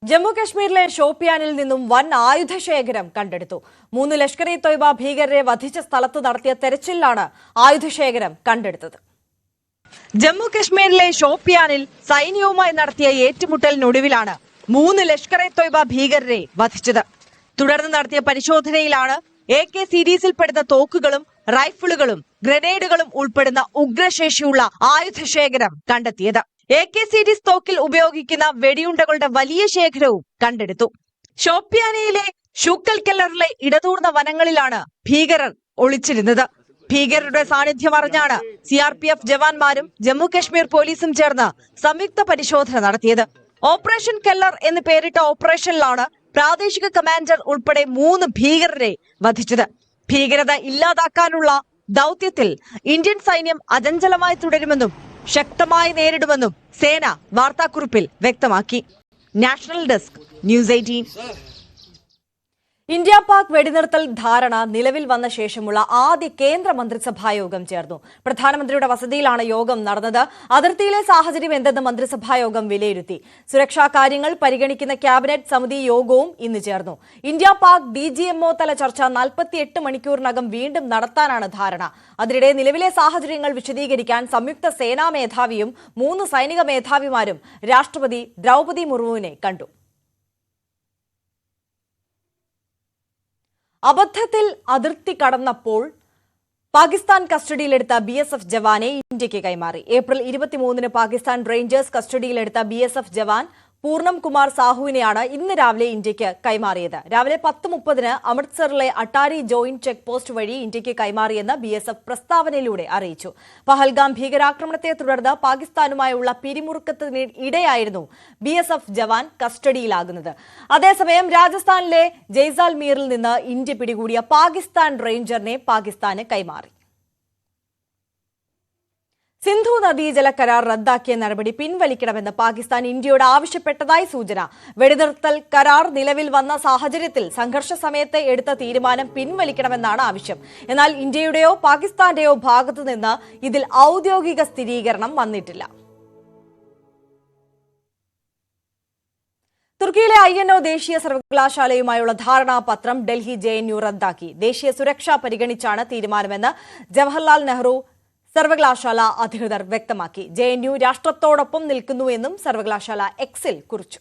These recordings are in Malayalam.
ജമ്മു കശ്മീരിലെ ഷോപ്പിയാനിൽ നിന്നും വൻ ആയുധശേഖരം കണ്ടെടുത്തു. 3 ലഷ്കർ ഇ തോയ്ബ ഭീകരരെ വധിച്ച സ്ഥലത്ത് നടത്തിയ തെരച്ചിലാണ് ആയുധശേഖരം കണ്ടെടുത്തത്. ജമ്മു കശ്മീരിലെ ഷോപ്പിയാനിൽ സൈന്യവുമായി നടത്തിയ ഏറ്റുമുട്ടലിനൊടുവിലാണ് 3 ലഷ്കർ ഇ തോയ്ബ ഭീകരരെ വധിച്ചത്. തുടർന്ന് നടത്തിയ പരിശോധനയിലാണ് AK സീരീസിൽപ്പെടുന്ന തോക്കുകളും റൈഫിളുകളും ഗ്രനേഡുകളും ഉൾപ്പെടുന്ന ഉഗ്രശേഷിയുള്ള ആയുധശേഖരം കണ്ടെത്തിയത്. AK സീരീസ് തോക്കിൽ ഉപയോഗിക്കുന്ന വെടിയുണ്ടകളുടെ വലിയ ശേഖരവും കണ്ടെടുത്തു. ഷോപ്പിയാനയിലെ ഷൂക്കൽ കെല്ലറിലെ ഇടതൂർന്ന വനങ്ങളിലാണ് ഭീകരർ ഒളിച്ചിരുന്നത്. ഭീകരരുടെ സാന്നിധ്യം അറിഞ്ഞാണ് CRPF ജവാന്മാരും ജമ്മു കശ്മീർ പോലീസും ചേർന്ന് സംയുക്ത പരിശോധന നടത്തിയത്. ഓപ്പറേഷൻ കെല്ലർ എന്ന് പേരിട്ട ഓപ്പറേഷനിലാണ് പ്രാദേശിക കമാൻഡർ ഉൾപ്പെടെ 3 ഭീകരരെ വധിച്ചത്. ഭീകരത ഇല്ലാതാക്കാനുള്ള ദൌത്യത്തിൽ ഇന്ത്യൻ സൈന്യം അചഞ്ചലമായി തുടരുമെന്നും ശക്തമായി നേരിടുമെന്നും സേന വാർത്താക്കുറിപ്പിൽ വ്യക്തമാക്കി. National desk news 18. India Pak വെടിനിർത്തൽ ധാരണ നിലവിൽ വന്ന ശേഷമുള്ള ആദ്യ കേന്ദ്ര മന്ത്രിസഭാ യോഗം ചേർന്നു. പ്രധാനമന്ത്രിയുടെ വസതിയിലാണ് യോഗം നടന്നത്. അതിർത്തിയിലെ സാഹചര്യം എന്തെന്ന് മന്ത്രിസഭാ യോഗം വിലയിരുത്തി. സുരക്ഷാ കാര്യങ്ങൾ പരിഗണിക്കുന്ന ക്യാബിനറ്റ് സമിതി യോഗവും ഇന്ന് ചേർന്നു. ഇന്ത്യ പാക് DGMO തല ചർച്ച 48 മണിക്കൂറിനകം വീണ്ടും നടത്താനാണ് ധാരണ. അതിനിടെ നിലവിലെ സാഹചര്യങ്ങൾ വിശദീകരിക്കാൻ സംയുക്ത സേനാ മേധാവിയും 3 സൈനിക മേധാവിമാരും രാഷ്ട്രപതി ദ്രൗപദി മുർമുവിനെ കണ്ടു. അബദ്ധത്തിൽ അതിർത്തി കടന്നപ്പോൾ പാകിസ്ഥാൻ കസ്റ്റഡിയിലെടുത്ത BSF ജവാനെ ഇന്ത്യക്ക് കൈമാറി. ഏപ്രിൽ 23-ന് പാകിസ്ഥാൻ റേഞ്ചേഴ്സ് കസ്റ്റഡിയിലെടുത്ത BSF ജവാൻ പൂർണം കുമാർ സാഹുവിനെയാണ് ഇന്ന് രാവിലെ ഇന്ത്യക്ക് കൈമാറിയത്. രാവിലെ 10:30-ന് അമൃത്സറിലെ അട്ടാരി ജോയിന്റ് ചെക്ക് പോസ്റ്റ് വഴി ഇന്ത്യക്ക് കൈമാറിയെന്ന് BSF പ്രസ്താവനയിലൂടെ അറിയിച്ചു. പഹൽഗാം ഭീകരാക്രമണത്തെ തുടർന്ന് പാകിസ്ഥാനുമായുള്ള പിരിമുറുക്കത്തിനിടെയായിരുന്നു BSF ജവാൻ കസ്റ്റഡിയിലാകുന്നത്. അതേസമയം രാജസ്ഥാനിലെ ജയ്സാൽമീറിൽ നിന്ന് ഇന്ത്യ പിടികൂടിയ പാകിസ്ഥാൻ റേഞ്ചറിനെ പാകിസ്ഥാന് കൈമാറി. സിന്ധു നദീജല കരാർ റദ്ദാക്കിയ നടപടി പിൻവലിക്കണമെന്ന് പാകിസ്ഥാൻ ഇന്ത്യയോട് ആവശ്യപ്പെട്ടതായി സൂചന. വെടിനിർത്തൽ കരാർ നിലവിൽ വന്ന സാഹചര്യത്തിൽ സംഘർഷ സമയത്ത് എടുത്ത തീരുമാനം പിൻവലിക്കണമെന്നാണ് ആവശ്യം. എന്നാൽ ഇന്ത്യയുടെയോ പാകിസ്ഥാന്റെയോ ഭാഗത്തുനിന്ന് ഇതിൽ ഔദ്യോഗിക സ്ഥിരീകരണം വന്നിട്ടില്ല. തുർക്കിയിലെ INO ദേശീയ സർവകലാശാലയുമായുള്ള ധാരണാപത്രം ഡൽഹി JNU റദ്ദാക്കി. ദേശീയ സുരക്ഷ പരിഗണിച്ചാണ് തീരുമാനമെന്ന് ജവഹർലാൽ നെഹ്റു സർവകലാശാല അധികൃതർ വ്യക്തമാക്കി. JNU രാഷ്ട്രത്തോടൊപ്പം നിൽക്കുന്നുവെന്നും സർവകലാശാല Xൽ കുറിച്ചു.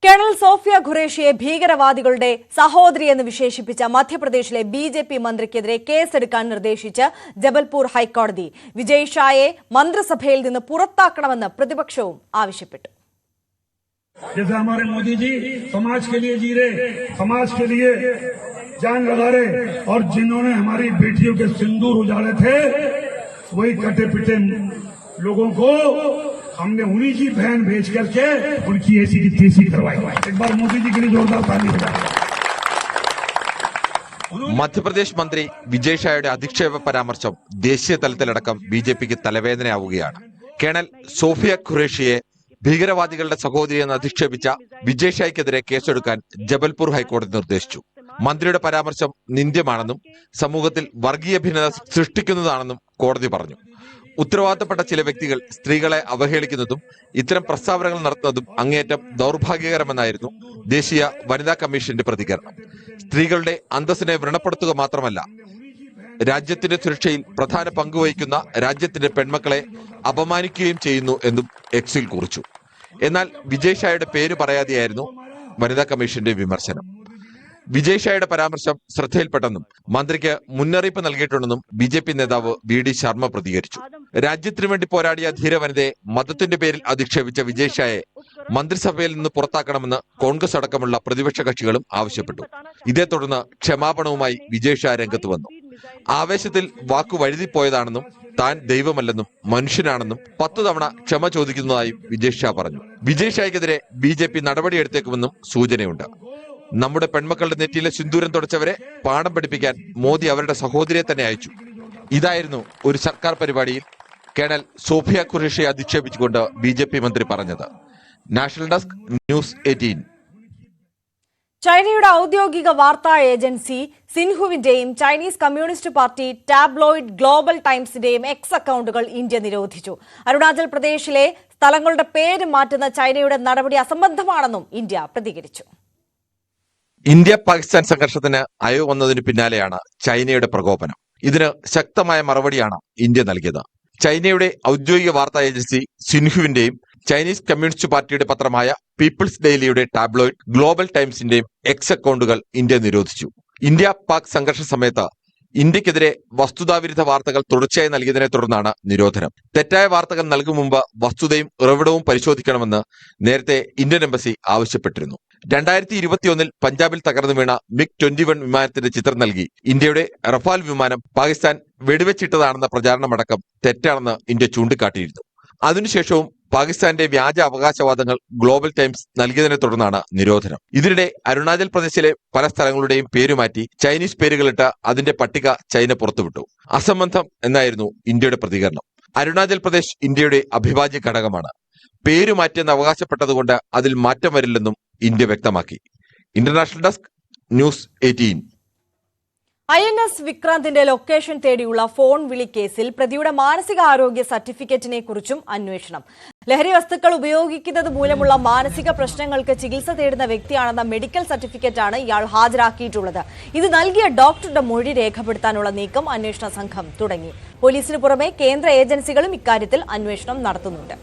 കേണൽ സോഫിയ ഖുറേഷിയെ ഭീകരവാദികളുടെ സഹോദരിയെന്ന് വിശേഷിപ്പിച്ച മധ്യപ്രദേശിലെ BJP മന്ത്രിക്കെതിരെ കേസെടുക്കാൻ നിർദ്ദേശിച്ച് ജബൽപൂർ ഹൈക്കോടതി. വിജയ് ഷായെ മന്ത്രിസഭയിൽ നിന്ന് പുറത്താക്കണമെന്ന് പ്രതിപക്ഷവും ആവശ്യപ്പെട്ടു. जैसे हमारे मोदी जी समाज के लिए जी रहे, समाज के लिए जान लगा रहे, और जिन्होंने हमारी बेटियों के सिंदूर उजाड़े थे वही कटे पिटे लोगों को हमने उन्हीं की बहन भेज करके उनकी ऐसी की तैसी करवाई. एक बार मोदी जी के लिए जोरदार ताली बजाएं. മധ്യപ്രദേശ് മന്ത്രി വിജയ് ഷായുടെ അധിക്ഷേപ പരാമർശം ദേശീയ തലത്തിലടക്കം BJPക്ക് തലവേദനയാവുകയാണ്. കേണൽ സോഫിയ ഖുറേഷിയെ ഭീകരവാദികളുടെ സഹോദരിയെന്ന് അധിക്ഷേപിച്ച വിജയ് ഷായ്ക്കെതിരെ കേസെടുക്കാൻ ജബൽപൂർ ഹൈക്കോടതി നിർദ്ദേശിച്ചു. മന്ത്രിയുടെ പരാമർശം നിന്ദ്യമാണെന്നും സമൂഹത്തിൽ വർഗീയ ഭിന്നത സൃഷ്ടിക്കുന്നതാണെന്നും കോടതി പറഞ്ഞു. ഉത്തരവാദിത്തപ്പെട്ട ചില വ്യക്തികൾ സ്ത്രീകളെ അവഹേളിക്കുന്നതും ഇത്തരം പ്രസ്താവനകൾ നടത്തുന്നതും അങ്ങേയറ്റം ദൗർഭാഗ്യകരമെന്നായിരുന്നു ദേശീയ വനിതാ കമ്മീഷന്റെ പ്രതികരണം. സ്ത്രീകളുടെ അന്തസ്സിനെ വ്രണപ്പെടുത്തുക മാത്രമല്ല, രാജ്യത്തിന്റെ സുരക്ഷയിൽ പ്രധാന പങ്കുവഹിക്കുന്ന രാജ്യത്തിന്റെ പെൺമക്കളെ അപമാനിക്കുകയും ചെയ്യുന്നു എന്നും Xൽ കുറിച്ചു. എന്നാൽ വിജയ് ഷായുടെ പേര് പറയാതെയായിരുന്നു വനിതാ കമ്മീഷന്റെ വിമർശനം. വിജയ് ഷായുടെ പരാമർശം ശ്രദ്ധയിൽപ്പെട്ടെന്നും മന്ത്രിക്ക് മുന്നറിയിപ്പ് നൽകിയിട്ടുണ്ടെന്നും BJP നേതാവ് VD ശർമ്മ പ്രതികരിച്ചു. രാജ്യത്തിനു വേണ്ടി പോരാടിയ ധീരവനിതയെ മതത്തിന്റെ പേരിൽ അധിക്ഷേപിച്ച വിജയ് ഷായെ മന്ത്രിസഭയിൽ നിന്ന് പുറത്താക്കണമെന്ന് കോൺഗ്രസ് അടക്കമുള്ള പ്രതിപക്ഷ കക്ഷികളും ആവശ്യപ്പെട്ടു. ഇതേ തുടർന്ന് ക്ഷമാപണവുമായി വിജയ് ഷാ രംഗത്ത് വന്നു. ആവേശത്തിൽ വാക്കു വഴുതിപ്പോയതാണെന്നും താൻ ദൈവമല്ലെന്നും മനുഷ്യനാണെന്നും 10 തവണ ക്ഷമ ചോദിക്കുന്നതായും വിജയ് ഷാ പറഞ്ഞു. വിജയ് ഷായ്ക്കെതിരെ BJP നടപടിയെടുത്തേക്കുമെന്നും സൂചനയുണ്ട്. നമ്മുടെ പെൺമക്കളുടെ നെറ്റിയിലെ സിന്ദൂരം തുടച്ചവരെ പാഠം പഠിപ്പിക്കാൻ മോദി അവരുടെ സഹോദരിയെ തന്നെ അയച്ചു. ഇതായിരുന്നു ഒരു സർക്കാർ പരിപാടിയിൽ കേണൽ സോഫിയ ഖുറേഷിയെ അധിക്ഷേപിച്ചുകൊണ്ട് BJP മന്ത്രി പറഞ്ഞത്. National desk news 18. ചൈനയുടെ ഔദ്യോഗിക വാർത്താ ഏജൻസി സിൻഹുവിന്റെയും Chinese communist party tabloid global ടൈംസിന്റെയും എക്സ് അക്കൌണ്ടുകൾ ഇന്ത്യ നിരോധിച്ചു. അരുണാചൽ പ്രദേശിലെ സ്ഥലങ്ങളുടെ പേര് മാറ്റുന്ന ചൈനയുടെ നടപടി അസംബന്ധമാണെന്നും ഇന്ത്യ പ്രതികരിച്ചു. ഇന്ത്യ പാകിസ്ഥാൻ സംഘർഷത്തിന് അയവ് വന്നതിന് പിന്നാലെയാണ് ചൈനയുടെ പ്രകോപനം. ഇതിന് ശക്തമായ മറുപടിയാണ് ഇന്ത്യ നൽകിയത്. ചൈനയുടെ ഔദ്യോഗിക വാർത്താ ഏജൻസി സിൻഹുവിന്റെയും ചൈനീസ് കമ്മ്യൂണിസ്റ്റ് പാർട്ടിയുടെ പത്രമായ പീപ്പിൾസ് ഡെയിലിയുടെ ടാബ്ലോയിഡ് ഗ്ലോബൽ ടൈംസിന്റെയും എക്സ് അക്കൌണ്ടുകൾ ഇന്ത്യ നിരോധിച്ചു. ഇന്ത്യ പാക് സംഘർഷ സമയത്ത് ഇന്ത്യക്കെതിരെ വസ്തുതാവിരുദ്ധ വാർത്തകൾ തുടർച്ചയായി നൽകിയതിനെ തുടർന്നാണ് നിരോധനം. തെറ്റായ വാർത്തകൾ നൽകും മുമ്പ് വസ്തുതയും ഉറവിടവും പരിശോധിക്കണമെന്ന് നേരത്തെ ഇന്ത്യൻ എംബസി ആവശ്യപ്പെട്ടിരുന്നു. 2021 പഞ്ചാബിൽ തകർന്നു വീണ MiG-21 വിമാനത്തിന്റെ ചിത്രം നൽകി ഇന്ത്യയുടെ റഫാൽ വിമാനം പാകിസ്ഥാൻ വെടിവെച്ചിട്ടതാണെന്ന പ്രചാരണമടക്കം തെറ്റാണെന്ന് ഇന്ത്യ ചൂണ്ടിക്കാട്ടിയിരുന്നു. അതിനുശേഷവും പാകിസ്ഥാന്റെ വ്യാജ അവകാശവാദങ്ങൾ ഗ്ലോബൽ ടൈംസ് നൽകിയതിനെ തുടർന്നാണ് നിരോധനം. ഇതിനിടെ അരുണാചൽ പ്രദേശിലെ പല സ്ഥലങ്ങളുടെയും പേരുമാറ്റി ചൈനീസ് പേരുകളിട്ട് അതിന്റെ പട്ടിക ചൈന പുറത്തുവിട്ടു. അസംബന്ധം എന്നായിരുന്നു ഇന്ത്യയുടെ പ്രതികരണം. അരുണാചൽ പ്രദേശ് ഇന്ത്യയുടെ അവിഭാജ്യ ഘടകമാണ്. പേരുമാറ്റിയെന്ന് അവകാശപ്പെട്ടതുകൊണ്ട് അതിൽ മാറ്റം വരില്ലെന്നും ഇന്ത്യ വ്യക്തമാക്കി. International desk, news 18. INS വിക്രാന്തിന്റെ ലൊക്കേഷൻ തേടിയുള്ള ഫോൺ വിളി കേസിൽ പ്രതിയുടെ മാനസികാരോഗ്യ സർട്ടിഫിക്കറ്റിനെ കുറിച്ചും അന്വേഷണം. ലഹരി വസ്തുക്കൾ ഉപയോഗിക്കുന്നത് മൂലമുള്ള മാനസിക പ്രശ്നങ്ങൾക്ക് ചികിത്സ തേടുന്ന വ്യക്തിയാണെന്ന മെഡിക്കൽ സർട്ടിഫിക്കറ്റാണ് ഇയാൾ ഹാജരാക്കിയിട്ടുള്ളത്. ഇത് നൽകിയ ഡോക്ടറുടെ മൊഴി രേഖപ്പെടുത്താനുള്ള നീക്കം അന്വേഷണ സംഘം തുടങ്ങി. പോലീസിന് പുറമെ കേന്ദ്ര ഏജൻസികളും ഇക്കാര്യത്തിൽ അന്വേഷണം നടത്തുന്നുണ്ട്.